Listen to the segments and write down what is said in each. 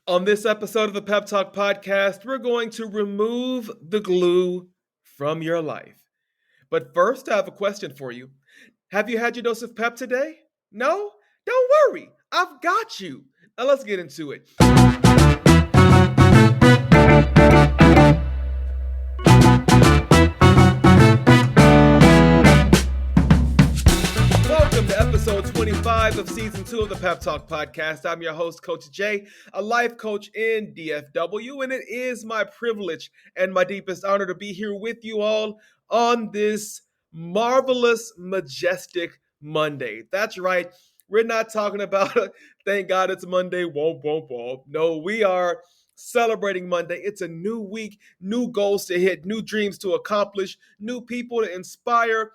On this episode of the Pep Talk podcast, we're going to remove the glue from your life. But first, I have a question for you. Have you had your dose of pep today? No? Don't worry, I've got you. Now let's get into it. Welcome to episode 25 of season 2 of the Pep Talk podcast. I'm your host, Coach Jay, a life coach in DFW, and it is my privilege and my deepest honor to be here with you all on this marvelous, majestic Monday. That's right. We're not talking about, thank God it's Monday, womp, womp, womp. No, we are celebrating Monday. It's a new week, new goals to hit, new dreams to accomplish, new people to inspire.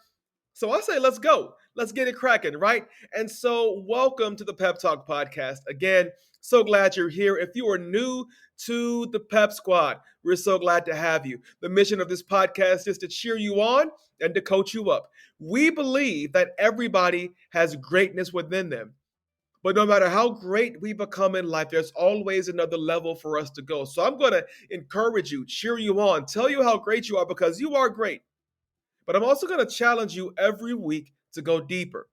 So I say, let's go. Let's get it cracking, right? And so, welcome to the Pep Talk podcast. Again, so glad you're here. If you are new to the Pep Squad, we're so glad to have you. The mission of this podcast is to cheer you on and to coach you up. We believe that everybody has greatness within them. But no matter how great we become in life, there's always another level for us to go. So I'm going to encourage you, cheer you on, tell you how great you are because you are great. But I'm also going to challenge you every week to go deeper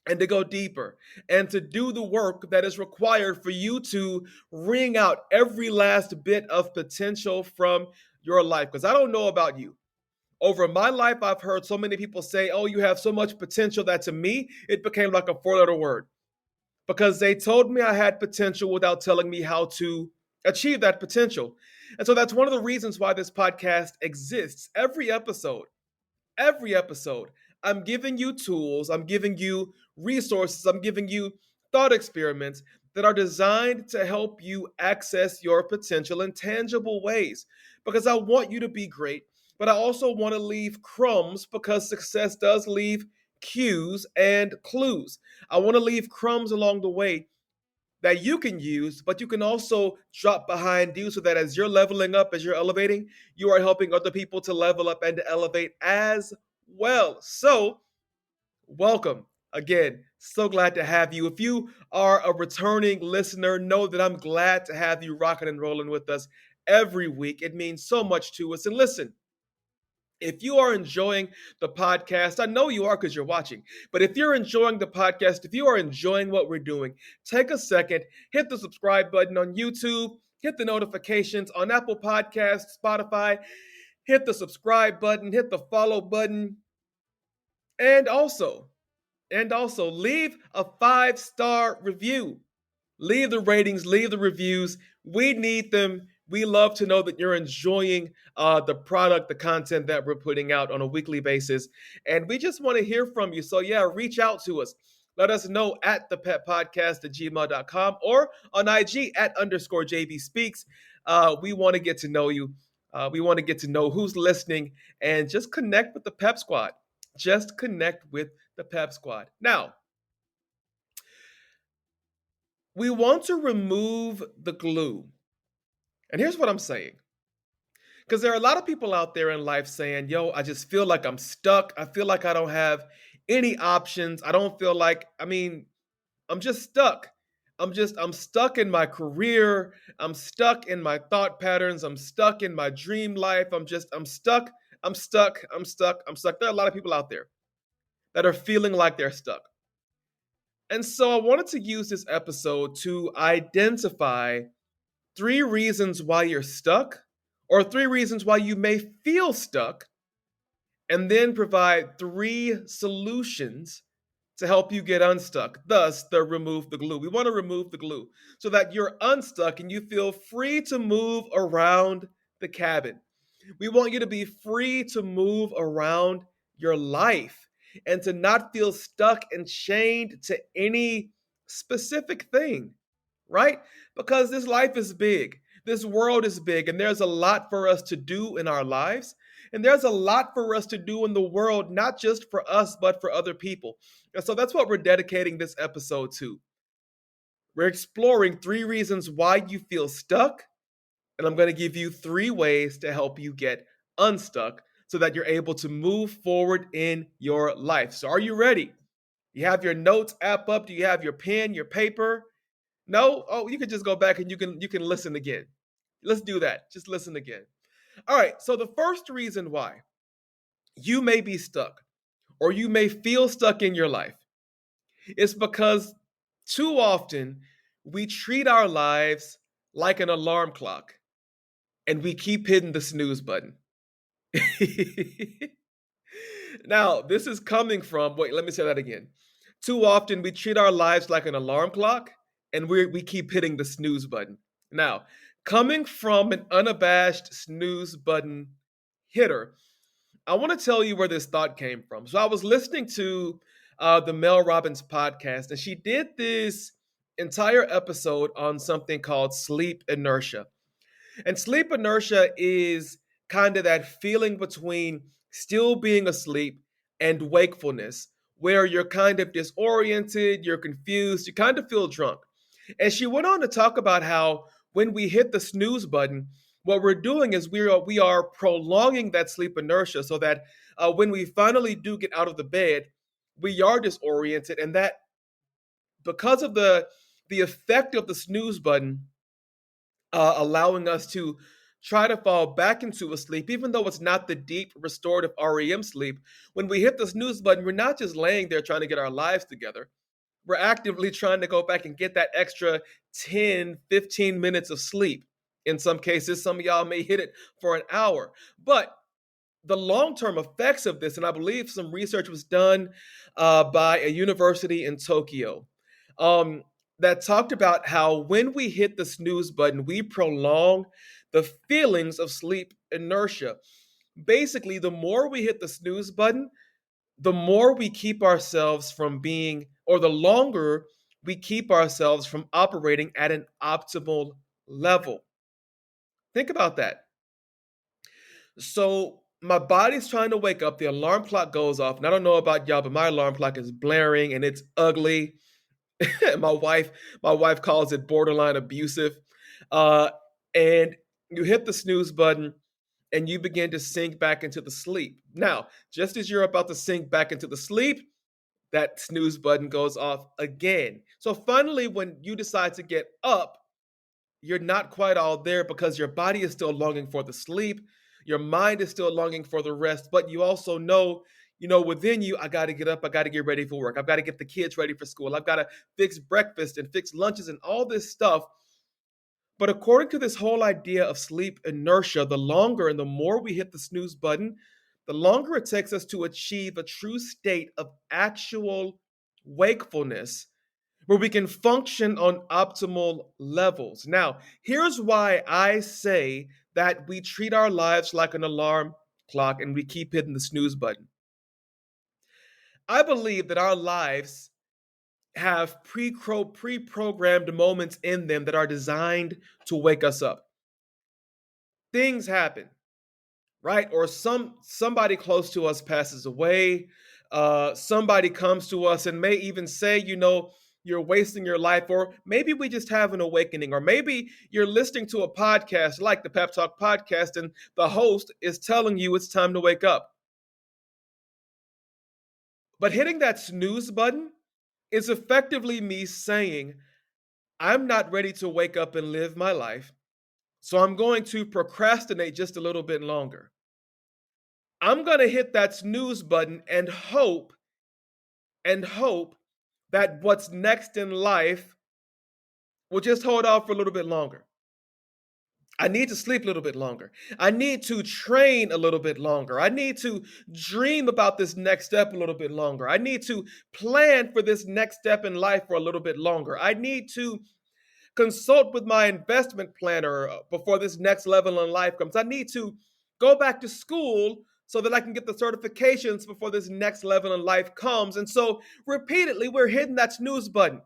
and to go deeper and to do the work that is required for you to wring out every last bit of potential from your life. Because I don't know about you. Over my life, I've heard so many people say, oh, you have so much potential that to me, it became like a four-letter word because they told me I had potential without telling me how to achieve that potential. And so that's one of the reasons why this podcast exists. Every episode, I'm giving you tools, I'm giving you resources, I'm giving you thought experiments that are designed to help you access your potential in tangible ways. Because I want you to be great, but I also want to leave crumbs because success does leave cues and clues. I want to leave crumbs along the way that you can use, but you can also drop behind you so that as you're leveling up, as you're elevating, you are helping other people to level up and to elevate as well. So, welcome again. So glad to have you. If you are a returning listener, know that I'm glad to have you rocking and rolling with us every week. It means so much to us. And listen, if you are enjoying the podcast, I know you are because you're watching, but if you're enjoying the podcast, if you are enjoying what we're doing, take a second, hit the subscribe button on YouTube, hit the notifications on Apple Podcasts, Spotify, hit the subscribe button, hit the follow button, and also leave a 5-star review. Leave the ratings, leave the reviews. We need them. We love to know that you're enjoying the product, the content that we're putting out on a weekly basis. And we just want to hear from you. So, yeah, reach out to us. Let us know at thepeppodcast@gmail.com or on IG @_JB Speaks. We want to get to know you. We want to get to know who's listening and just connect with the Pep Squad. Just connect with the Pep Squad. Now, we want to remove the glue. And here's what I'm saying. Because there are a lot of people out there in life saying, yo, I just feel like I'm stuck. I feel like I don't have any options. I don't feel like, I'm just stuck. I'm stuck in my career. I'm stuck in my thought patterns. I'm stuck in my dream life. I'm stuck. I'm stuck. I'm stuck. I'm stuck. There are a lot of people out there that are feeling like they're stuck. And so I wanted to use this episode to identify 3 reasons why you're stuck, or 3 reasons why you may feel stuck, and then provide 3 solutions to help you get unstuck. Thus, remove the glue. We want to remove the glue so that you're unstuck and you feel free to move around the cabin. We want you to be free to move around your life and to not feel stuck and chained to any specific thing, right? Because this life is big. This world is big, and there's a lot for us to do in our lives. And there's a lot for us to do in the world, not just for us, but for other people. And so that's what we're dedicating this episode to. We're exploring 3 reasons why you feel stuck, and I'm going to give you 3 ways to help you get unstuck so that you're able to move forward in your life. So are you ready? You have your notes app up? Do you have your pen, your paper? No? Oh, you can just go back and you can listen again. Let's do that. Just listen again. All right. So the first reason why you may be stuck or you may feel stuck in your life is because too often we treat our lives like an alarm clock and we keep hitting the snooze button. Now, this is coming from, wait, let me say that again. Too often we treat our lives like an alarm clock and we keep hitting the snooze button. Now, coming from an unabashed snooze button hitter, I want to tell you where this thought came from. So I was listening to the Mel Robbins podcast, and she did this entire episode on something called sleep inertia. And sleep inertia is kind of that feeling between still being asleep and wakefulness, where you're kind of disoriented, you're confused, you kind of feel drunk. And she went on to talk about how when we hit the snooze button, what we're doing is we are prolonging that sleep inertia so that when we finally do get out of the bed, we are disoriented, and that because of the effect of the snooze button allowing us to try to fall back into a sleep, even though it's not the deep, restorative REM sleep. When we hit the snooze button, we're not just laying there trying to get our lives together. We're actively trying to go back and get that extra 10, 15 minutes of sleep. In some cases, some of y'all may hit it for an hour. But the long-term effects of this, and I believe some research was done by a university in Tokyo, um, that talked about how when we hit the snooze button, we prolong the feelings of sleep inertia. Basically, the more we hit the snooze button, the more we keep ourselves from being, or the longer we keep ourselves from operating at an optimal level. Think about that. So my body's trying to wake up. The alarm clock goes off. And I don't know about y'all, but my alarm clock is blaring and it's ugly. my wife, my wife calls it borderline abusive. Uh, and you hit the snooze button and you begin to sink back into the sleep. Now, just as you're about to sink back into the sleep, that snooze button goes off again. So finally, when you decide to get up, you're not quite all there because your body is still longing for the sleep. Your mind is still longing for the rest, but you also know, within you, I got to get up. I got to get ready for work. I've got to get the kids ready for school. I've got to fix breakfast and fix lunches and all this stuff. But according to this whole idea of sleep inertia, the longer and the more we hit the snooze button, the longer it takes us to achieve a true state of actual wakefulness where we can function on optimal levels. Now, here's why I say that we treat our lives like an alarm clock and we keep hitting the snooze button. I believe that our lives have pre-programmed moments in them that are designed to wake us up. Things happen, right? Or somebody close to us passes away. Somebody comes to us and may even say, you're wasting your life, or maybe we just have an awakening, or maybe you're listening to a podcast like the Pep Talk podcast, and the host is telling you it's time to wake up. But hitting that snooze button is effectively me saying, I'm not ready to wake up and live my life, so I'm going to procrastinate just a little bit longer. I'm going to hit that snooze button and hope that what's next in life will just hold off for a little bit longer. I need to sleep a little bit longer. I need to train a little bit longer. I need to dream about this next step a little bit longer. I need to plan for this next step in life for a little bit longer. I need to consult with my investment planner before this next level in life comes. I need to go back to school so that I can get the certifications before this next level in life comes. And so repeatedly, we're hitting that snooze button,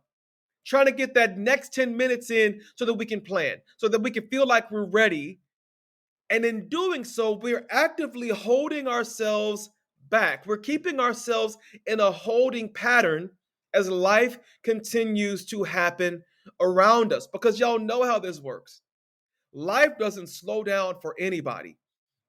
trying to get that next 10 minutes in so that we can plan, so that we can feel like we're ready. And in doing so, we're actively holding ourselves back. We're keeping ourselves in a holding pattern as life continues to happen around us. Because y'all know how this works. Life doesn't slow down for anybody.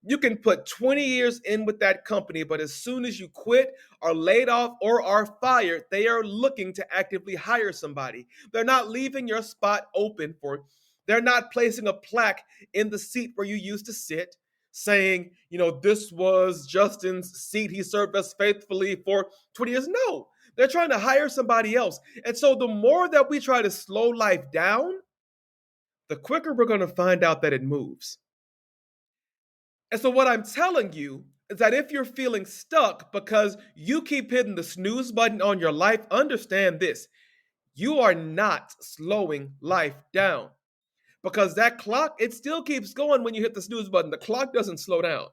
You can put 20 years in with that company, but as soon as you quit, are laid off, or are fired, they are looking to actively hire somebody. They're not leaving your spot open for, they're not placing a plaque in the seat where you used to sit saying, this was Justin's seat. He served us faithfully for 20 years. No, they're trying to hire somebody else. And so the more that we try to slow life down, the quicker we're going to find out that it moves. And so, what I'm telling you is that if you're feeling stuck because you keep hitting the snooze button on your life, understand this: you are not slowing life down, because that clock, it still keeps going when you hit the snooze button. The clock doesn't slow down.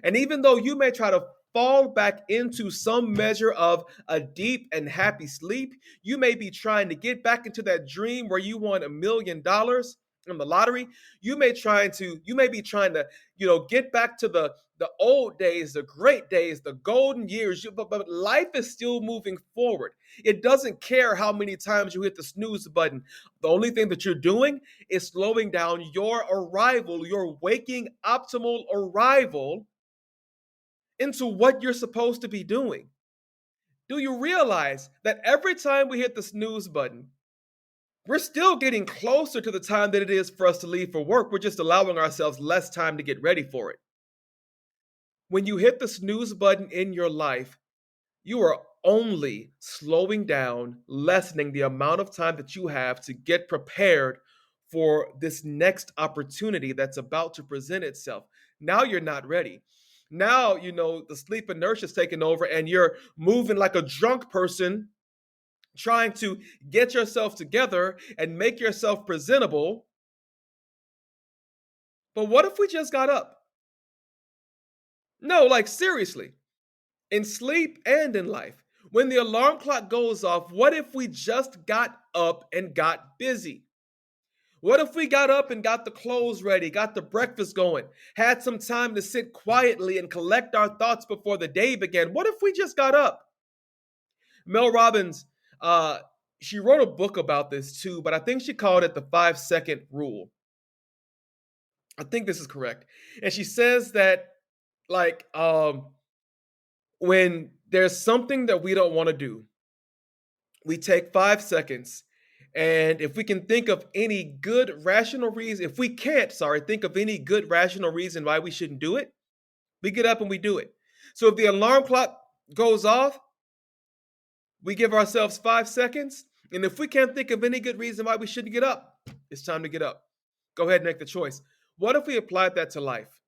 And even though you may try to fall back into some measure of a deep and happy sleep, you may be trying to get back into that dream where you won $1 million in the lottery. You may be trying to, get back to the old days, the great days, the golden years. But life is still moving forward. It doesn't care how many times you hit the snooze button. The only thing that you're doing is slowing down your arrival, your waking optimal arrival into what you're supposed to be doing. Do you realize that every time we hit the snooze button, we're still getting closer to the time that it is for us to leave for work? We're just allowing ourselves less time to get ready for it. When you hit the snooze button in your life, you are only slowing down, lessening the amount of time that you have to get prepared for this next opportunity that's about to present itself. Now you're not ready. Now, the sleep inertia is taking over and you're moving like a drunk person, trying to get yourself together and make yourself presentable. But what if we just got up? No, like seriously, in sleep and in life. When the alarm clock goes off, what if we just got up and got busy? What if we got up and got the clothes ready, got the breakfast going, had some time to sit quietly and collect our thoughts before the day began? What if we just got up? Mel Robbins, she wrote a book about this too, but I think she called it the 5-second rule. I think this is correct. And she says that, like, when there's something that we don't want to do, we take 5 seconds. And if we can think of any good rational reason, if we can't, think of any good rational reason why we shouldn't do it, we get up and we do it. So if the alarm clock goes off, we give ourselves 5 seconds. And if we can't think of any good reason why we shouldn't get up, it's time to get up. Go ahead and make the choice. What if we applied that to life?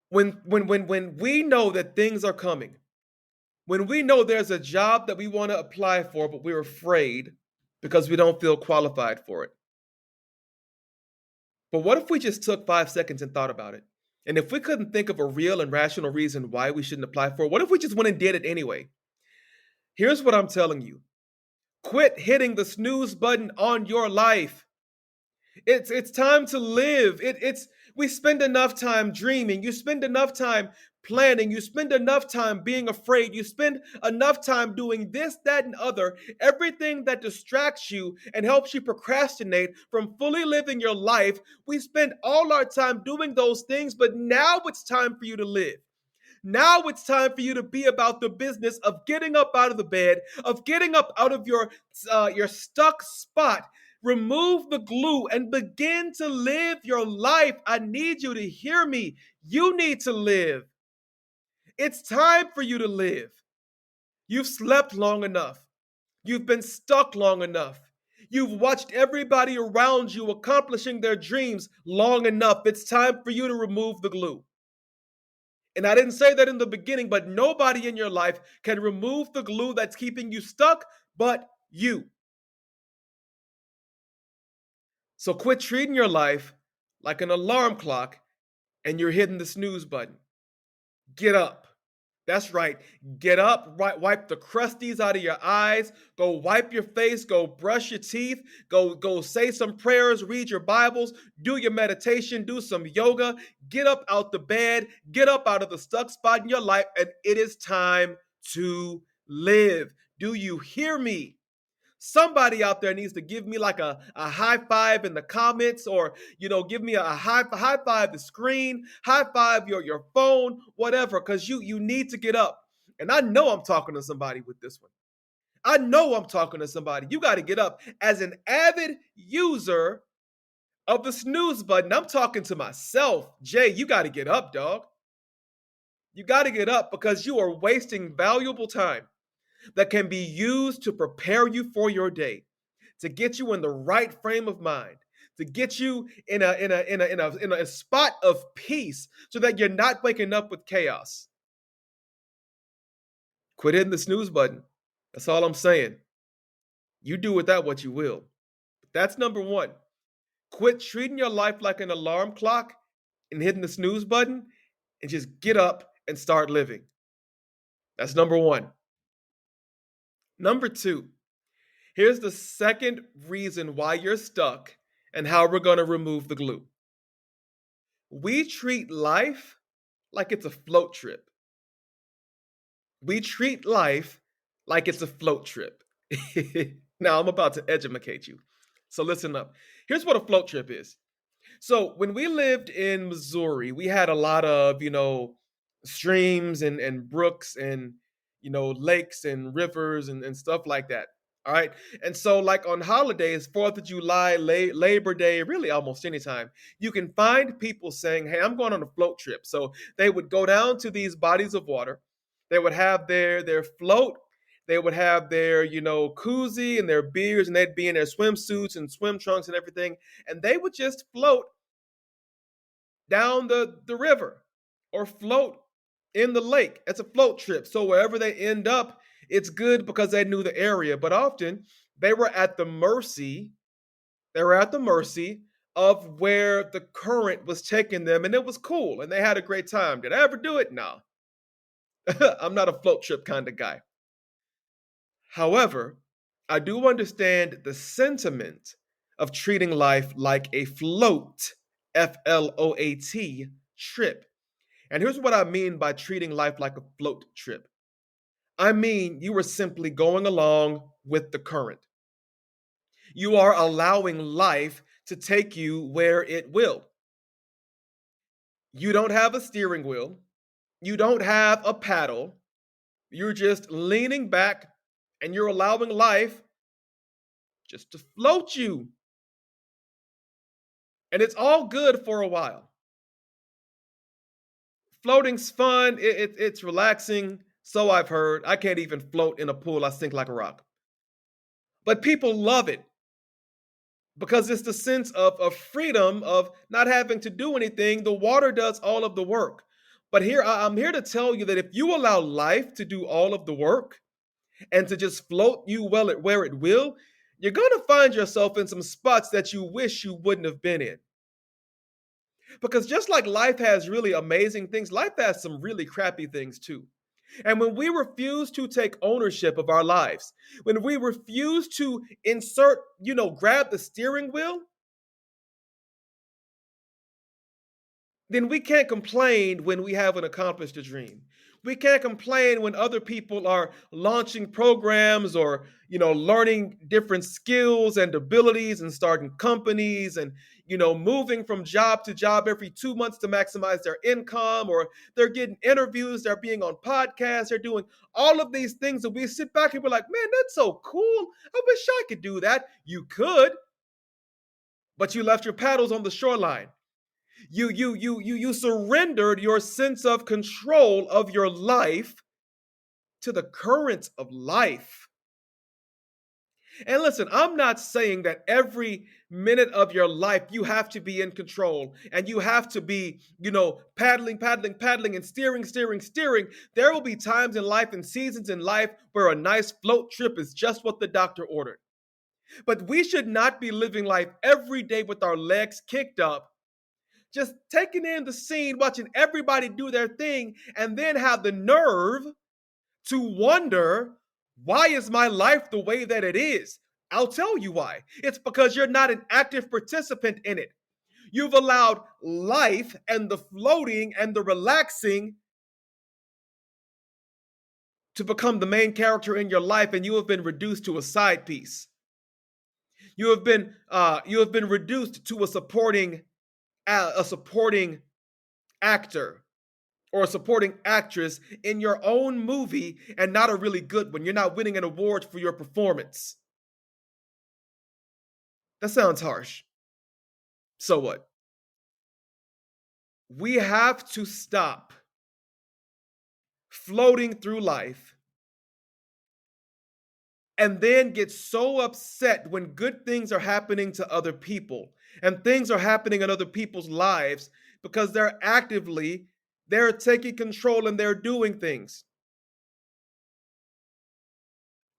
When we know that things are coming, when we know there's a job that we want to apply for, but we're afraid because we don't feel qualified for it. But what if we just took 5 seconds and thought about it? And if we couldn't think of a real and rational reason why we shouldn't apply for it, what if we just went and did it anyway? Here's what I'm telling you. Quit hitting the snooze button on your life. It's time to live. We spend enough time dreaming. You spend enough time planning. You spend enough time being afraid. You spend enough time doing this, that, and other. Everything that distracts you and helps you procrastinate from fully living your life. We spend all our time doing those things, but now it's time for you to live. Now it's time for you to be about the business of getting up out of the bed, of getting up out of your stuck spot. Remove the glue and begin to live your life. I need you to hear me. You need to live. It's time for you to live. You've slept long enough. You've been stuck long enough. You've watched everybody around you accomplishing their dreams long enough. It's time for you to remove the glue. And I didn't say that in the beginning, but nobody in your life can remove the glue that's keeping you stuck but you. So quit treating your life like an alarm clock and you're hitting the snooze button. Get up. That's right. Get up, wipe the crusties out of your eyes, go wipe your face, go brush your teeth, go say some prayers, read your Bibles, do your meditation, do some yoga, get up out the bed, get up out of the stuck spot in your life, and it is time to live. Do you hear me? Somebody out there needs to give me like a high five in the comments, or give me a high five the screen, high five your phone, whatever, because you need to get up. And I know I'm talking to somebody with this one. I know I'm talking to somebody. You got to get up. As an avid user of the snooze button, I'm talking to myself. Jay, you got to get up, dog. You got to get up because you are wasting valuable time that can be used to prepare you for your day, to get you in the right frame of mind, to get you in a spot of peace so that you're not waking up with chaos. Quit hitting the snooze button. That's all I'm saying. You do with that what you will. That's number one. Quit treating your life like an alarm clock and hitting the snooze button, and just get up and start living. That's number one. Number two, here's the second reason why you're stuck and how we're going to remove the glue. We treat life like it's a float trip. We treat life like it's a float trip. Now, I'm about to educate you. So listen up. Here's what a float trip is. So when we lived in Missouri, we had a lot of, streams and brooks and, lakes and rivers and stuff like that. All right. And so, like on holidays, 4th of July, Labor Day, really almost anytime, you can find people saying, hey, I'm going on a float trip. So they would go down to these bodies of water. They would have their float. They would have their, koozie and their beers, and they'd be in their swimsuits and swim trunks and everything. And they would just float down the river or float in the lake. It's a float trip. So wherever they end up, it's good because they knew the area. But often they were at the mercy, of where the current was taking them, and it was cool and they had a great time. Did I ever do it? No. I'm not a float trip kind of guy. However, I do understand the sentiment of treating life like a float, FLOAT, trip. And here's what I mean by treating life like a float trip. I mean, you are simply going along with the current. You are allowing life to take you where it will. You don't have a steering wheel. You don't have a paddle. You're just leaning back and you're allowing life just to float you. And it's all good for a while. Floating's fun. It's relaxing. So I've heard. I can't even float in a pool. I sink like a rock. But people love it because it's the sense of freedom, of not having to do anything. The water does all of the work. But I'm here to tell you that if you allow life to do all of the work and to just float you where it will, you're going to find yourself in some spots that you wish you wouldn't have been in. Because just like life has really amazing things, life has some really crappy things too. And when we refuse to take ownership of our lives, when we refuse to grab the steering wheel, then we can't complain when we haven't accomplished a dream. We can't complain when other people are launching programs or, learning different skills and abilities and starting companies and, moving from job to job every 2 months to maximize their income, or they're getting interviews, they're being on podcasts, they're doing all of these things. And we sit back and we're like, man, that's so cool. I wish I could do that. You could, but you left your paddles on the shoreline. You surrendered your sense of control of your life to the currents of life. And listen, I'm not saying that every minute of your life you have to be in control and you have to be, paddling and steering. There will be times in life and seasons in life where a nice float trip is just what the doctor ordered. But we should not be living life every day with our legs kicked up, just taking in the scene, watching everybody do their thing, and then have the nerve to wonder, why is my life the way that it is? I'll tell you why. It's because you're not an active participant in it. You've allowed life and the floating and the relaxing to become the main character in your life, and you have been reduced to a side piece. You have been reduced to a supporting actor or a supporting actress in your own movie, and not a really good one. You're not winning an award for your performance. That sounds harsh. So what? We have to stop floating through life and then get so upset when good things are happening to other people and things are happening in other people's lives because they're taking control and they're doing things.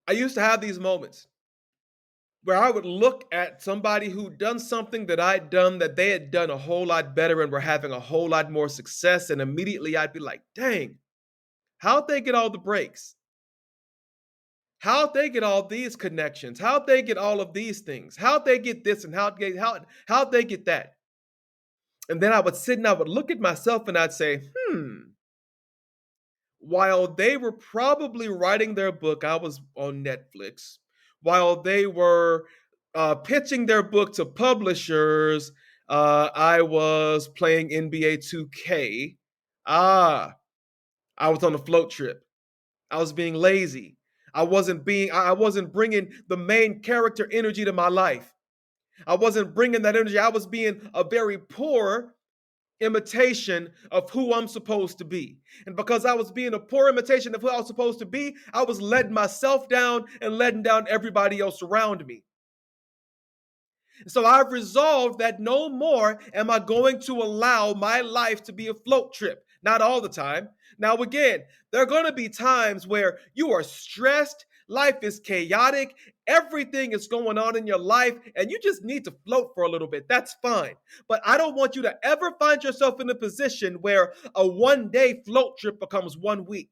I used to have these moments where I would look at somebody who'd done something that I'd done that they had done a whole lot better and were having a whole lot more success, and immediately I'd be like, dang, how'd they get all the breaks? How'd they get all these connections? How'd they get all of these things? How'd they get this and how'd they get that? And then I would sit and I would look at myself and I'd say, while they were probably writing their book, I was on Netflix. While they were pitching their book to publishers, I was playing NBA 2K. I was on a float trip. I was being lazy. I wasn't bringing the main character energy to my life. I wasn't bringing that energy. I was being a very poor imitation of who I'm supposed to be. And because I was being a poor imitation of who I was supposed to be, I was letting myself down and letting down everybody else around me. So I've resolved that no more am I going to allow my life to be a float trip. Not all the time. Now, again, there are going to be times where you are stressed, life is chaotic, everything is going on in your life, and you just need to float for a little bit. That's fine. But I don't want you to ever find yourself in a position where a 1 day float trip becomes 1 week,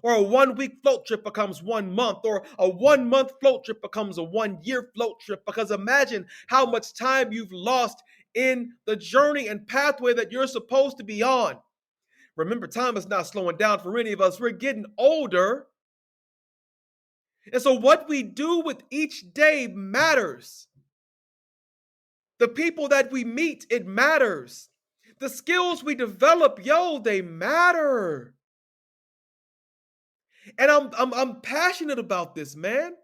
or a 1 week float trip becomes 1 month, or a 1 month float trip becomes a 1 year float trip. Because imagine how much time you've lost in the journey and pathway that you're supposed to be on. Remember, time is not slowing down for any of us. We're getting older. And so what we do with each day matters. The people that we meet, it matters. The skills we develop, they matter. And I'm passionate about this, man.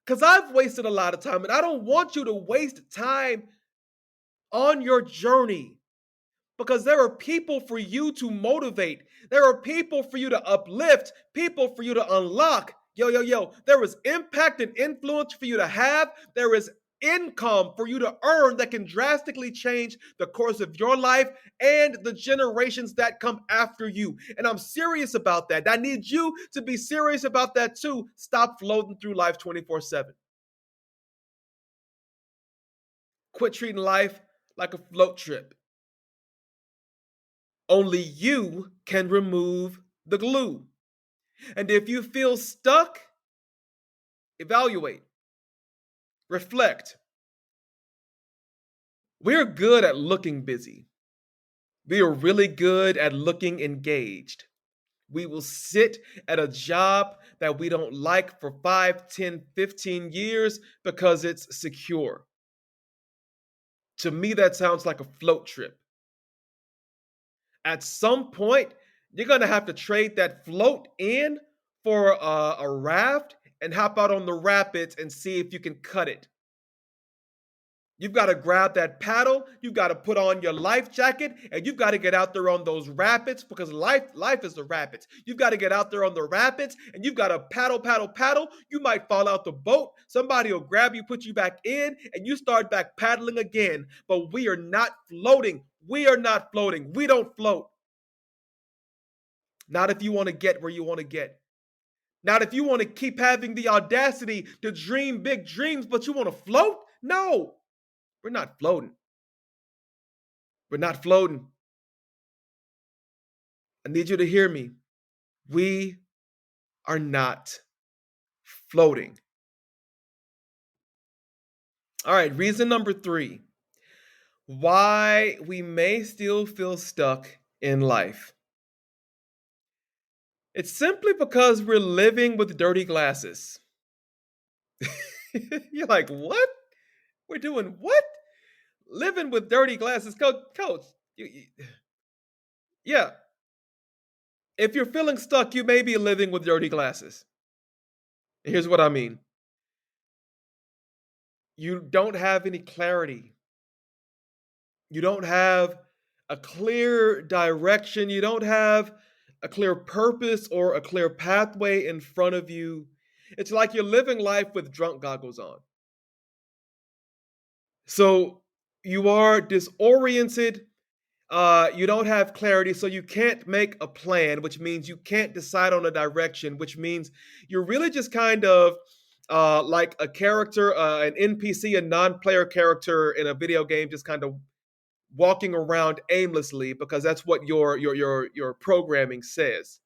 Because I've wasted a lot of time, and I don't want you to waste time on your journey. Because there are people for you to motivate. There are people for you to uplift, people for you to unlock. Yo. There is impact and influence for you to have. There is income for you to earn that can drastically change the course of your life and the generations that come after you. And I'm serious about that. I need you to be serious about that too. Stop floating through life 24/7. Quit treating life like a float trip. Only you can remove the glue. And if you feel stuck, evaluate, reflect. We're good at looking busy. We are really good at looking engaged. We will sit at a job that we don't like for 5, 10, 15 years because it's secure. To me, that sounds like a float trip. At some point, you're going to have to trade that float in for a raft and hop out on the rapids and see if you can cut it. You've got to grab that paddle, you've got to put on your life jacket, and you've got to get out there on those rapids, because life is the rapids. You've got to get out there on the rapids and you've got to paddle, paddle, paddle. You might fall out the boat. Somebody will grab you, put you back in, and you start back paddling again. But we are not floating. We are not floating. We don't float. Not if you want to get where you want to get. Not if you want to keep having the audacity to dream big dreams, but you want to float? No. We're not floating. We're not floating. I need you to hear me. We are not floating. All right, reason number 3. Why we may still feel stuck in life. It's simply because we're living with dirty glasses. You're like, what? We're doing what? Living with dirty glasses, coach. Yeah. If you're feeling stuck, you may be living with dirty glasses. Here's what I mean. You don't have any clarity. You don't have a clear direction. You don't have a clear purpose or a clear pathway in front of you. It's like you're living life with drunk goggles on. So you are disoriented. You don't have clarity, so you can't make a plan, which means you can't decide on a direction, which means you're really just kind of like a character, an NPC, a non-player character in a video game, just kind of walking around aimlessly because that's what your programming says.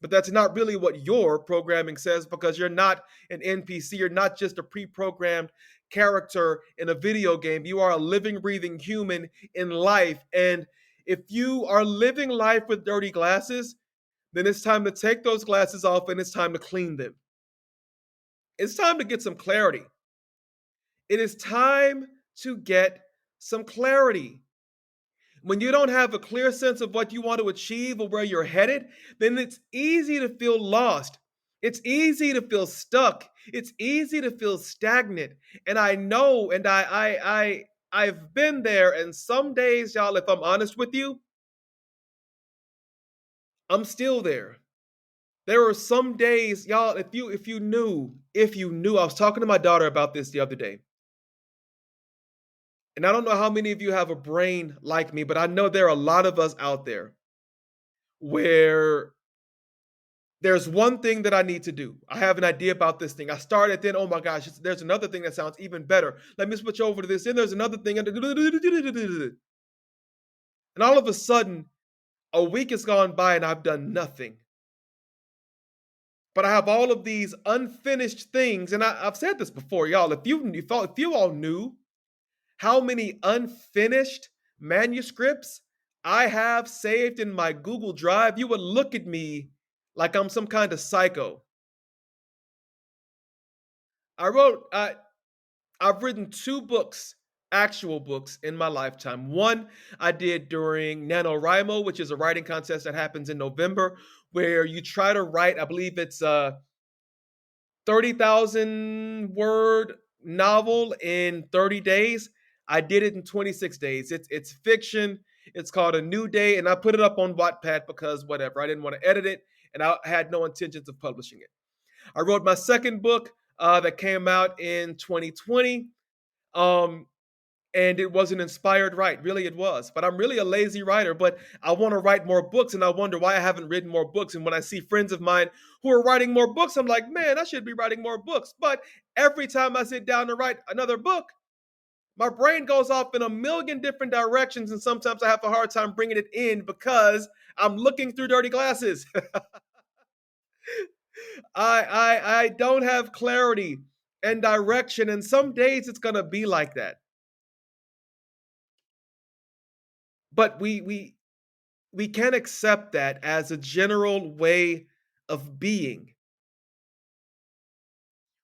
But that's not really what your programming says because you're not an NPC. You're not just a pre programmed character in a video game. You are a living, breathing human in life. And if you are living life with dirty glasses, then it's time to take those glasses off and it's time to clean them. It's time to get some clarity. It is time to get some clarity. When you don't have a clear sense of what you want to achieve or where you're headed, then it's easy to feel lost. It's easy to feel stuck. It's easy to feel stagnant. And I know, and I've been there. And some days, y'all, if I'm honest with you, I'm still there. There are some days, y'all, if you knew, I was talking to my daughter about this the other day. And I don't know how many of you have a brain like me, but I know there are a lot of us out there where there's one thing that I need to do. I have an idea about this thing. I started, then, oh my gosh, there's another thing that sounds even better. Let me switch over to this. Then there's another thing. And all of a sudden, a week has gone by and I've done nothing. But I have all of these unfinished things. And I've said this before, y'all. If you all knew how many unfinished manuscripts I have saved in my Google Drive, you would look at me like I'm some kind of psycho. I wrote, I've written two books, actual books in my lifetime. One I did during NaNoWriMo, which is a writing contest that happens in November, where you try to write, I believe it's a 30,000 word novel in 30 days. I did it in 26 days. It's fiction. It's called A New Day, and I put it up on Wattpad because whatever. I didn't want to edit it, and I had no intentions of publishing it. I wrote my second book that came out in 2020, and it was an inspired write. Really, it was. But I'm really a lazy writer, but I want to write more books, and I wonder why I haven't written more books. And when I see friends of mine who are writing more books, I'm like, man, I should be writing more books. But every time I sit down to write another book, my brain goes off in a million different directions, and sometimes I have a hard time bringing it in because I'm looking through dirty glasses. I don't have clarity and direction, and some days it's gonna be like that. But we can't accept that as a general way of being.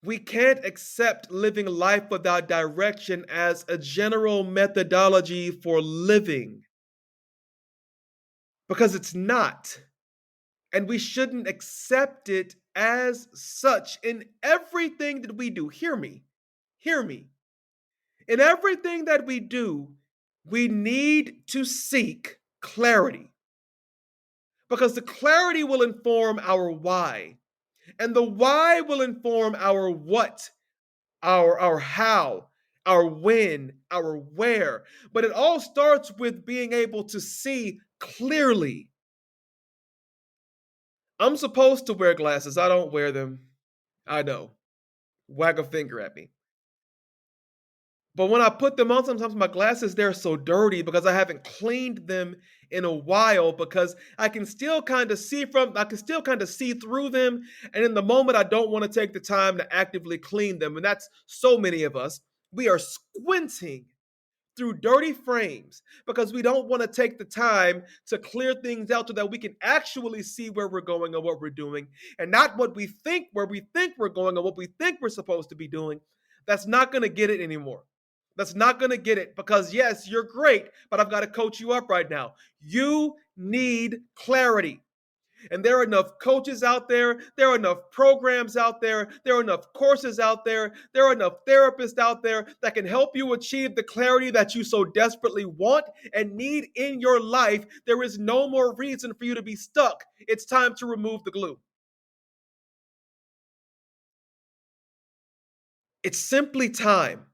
We can't accept living life without direction as a general methodology for living because it's not. And we shouldn't accept it as such in everything that we do. Hear me. Hear me. In everything that we do, we need to seek clarity because the clarity will inform our why, and the why will inform our what, our how, our when, our where. But it all starts with being able to see clearly. I'm supposed to wear glasses. I don't wear them. I know. Wag a finger at me. But when I put them on, sometimes my glasses, they're so dirty because I haven't cleaned them in a while because I can still kind of see through them. And in the moment, I don't want to take the time to actively clean them. And that's so many of us. We are squinting through dirty frames because we don't want to take the time to clear things out so that we can actually see where we're going and what we're doing, and not what we think, where we think we're going and what we think we're supposed to be doing. That's not going to get it anymore. That's not going to get it because, yes, you're great, but I've got to coach you up right now. You need clarity. And there are enough coaches out there. There are enough programs out there. There are enough courses out there. There are enough therapists out there that can help you achieve the clarity that you so desperately want and need in your life. There is no more reason for you to be stuck. It's time to remove the glue. It's simply time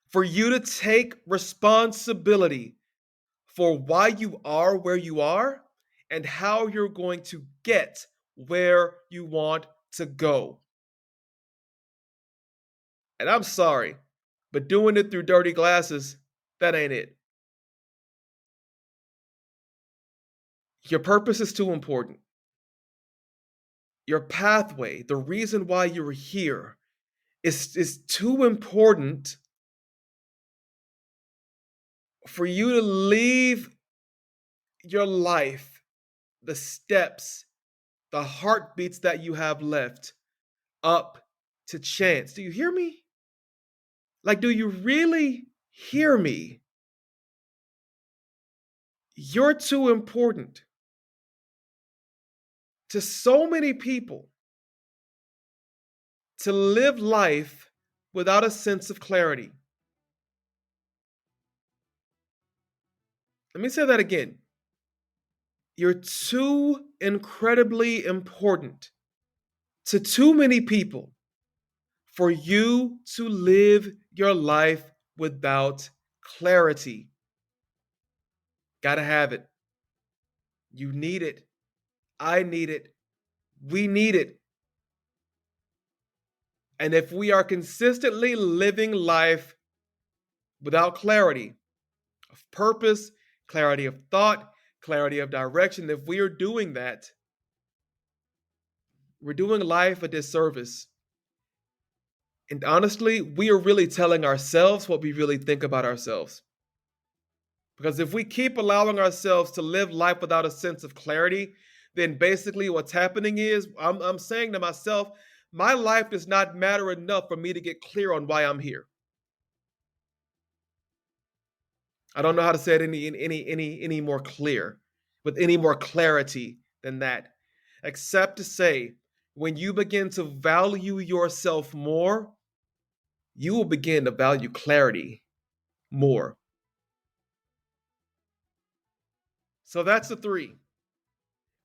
for you to take responsibility for why you are where you are and how you're going to get where you want to go. And I'm sorry, but doing it through dirty glasses, that ain't it. Your purpose is too important. Your pathway, the reason why you're here, is too important for you to leave your life, the steps, the heartbeats that you have left up to chance. Do you hear me? Like, do you really hear me? You're too important to so many people to live life without a sense of clarity. Let me say that again. You're too incredibly important to too many people for you to live your life without clarity. Gotta have it. You need it. I need it. We need it. And if we are consistently living life without clarity of purpose, clarity of thought, clarity of direction, if we are doing that, we're doing life a disservice. And honestly, we are really telling ourselves what we really think about ourselves. Because if we keep allowing ourselves to live life without a sense of clarity, then basically what's happening is I'm saying to myself, my life does not matter enough for me to get clear on why I'm here. I don't know how to say it any more clear, with any more clarity than that, except to say, when you begin to value yourself more, you will begin to value clarity more. So that's the three.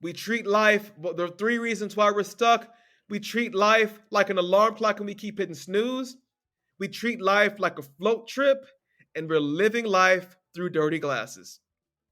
We treat life, there are three reasons why we're stuck. We treat life like an alarm clock and we keep hitting snooze. We treat life like a float trip, and we're living life through dirty glasses.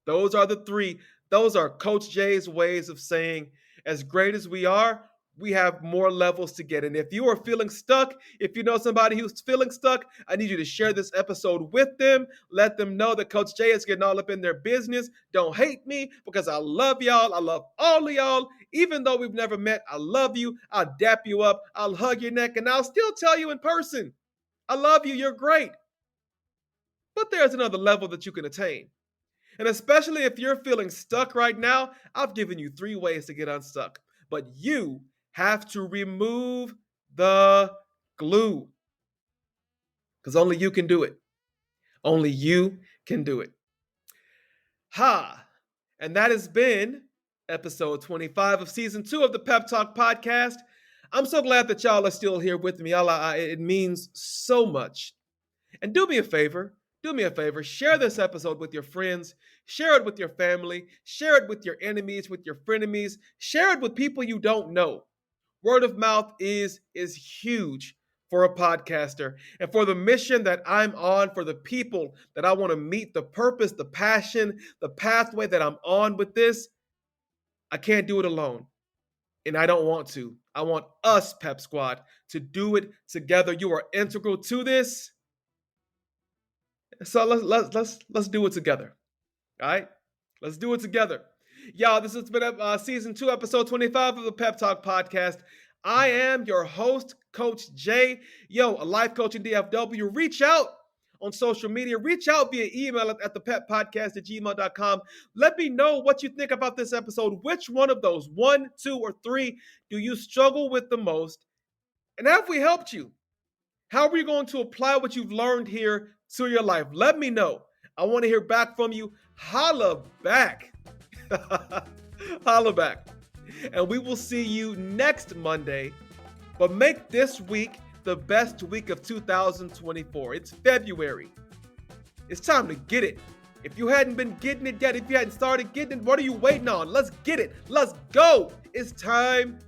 Those are the three. Those are Coach Jay's ways of saying, as great as we are, we have more levels to get. And if you are feeling stuck, if you know somebody who's feeling stuck, I need you to share this episode with them. Let them know that Coach Jay is getting all up in their business. Don't hate me because I love y'all. I love all of y'all. Even though we've never met, I love you. I'll dap you up. I'll hug your neck, and I'll still tell you in person, I love you. You're great. But there's another level that you can attain. And especially if you're feeling stuck right now, I've given you 3 ways to get unstuck. But you have to remove the glue. Because only you can do it. Only you can do it. Ha! And that has been episode 25 of season 2 of the Pep Talk podcast. I'm so glad that y'all are still here with me. It means so much. And do me a favor, share this episode with your friends, share it with your family, share it with your enemies, with your frenemies, share it with people you don't know. Word of mouth is huge for a podcaster, and for the mission that I'm on, for the people that I want to meet, the purpose, the passion, the pathway that I'm on with this. I can't do it alone, and I don't want to. I want us, Pep Squad, to do it together. You are integral to this. So let's do it together. All right? Let's do it together. Y'all, this has been season 2, episode 25 of the Pep Talk podcast. I am your host, Coach Jay. Yo, a life coach in DFW. Reach out on social media. Reach out via email at thepeppodcast@gmail.com. Let me know what you think about this episode. Which one of those, 1, 2, or 3, do you struggle with the most? And have we helped you? How are you going to apply what you've learned here to your life? Let me know. I want to hear back from you. Holla back. Holla back. And we will see you next Monday. But make this week the best week of 2024. It's February. It's time to get it. If you hadn't been getting it yet, if you hadn't started getting it, what are you waiting on? Let's get it. Let's go. It's time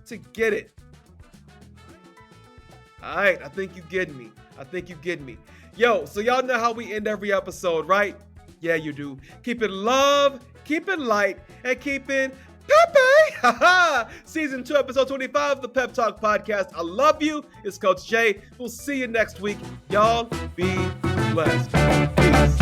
to get it. All right, I think you get me. Yo, so y'all know how we end every episode, right? Yeah, you do. Keep it love, keep it light, and keep it peppy. Season 2, episode 25 of the Pep Talk Podcast. I love you. It's Coach Jay. We'll see you next week. Y'all be blessed. Peace.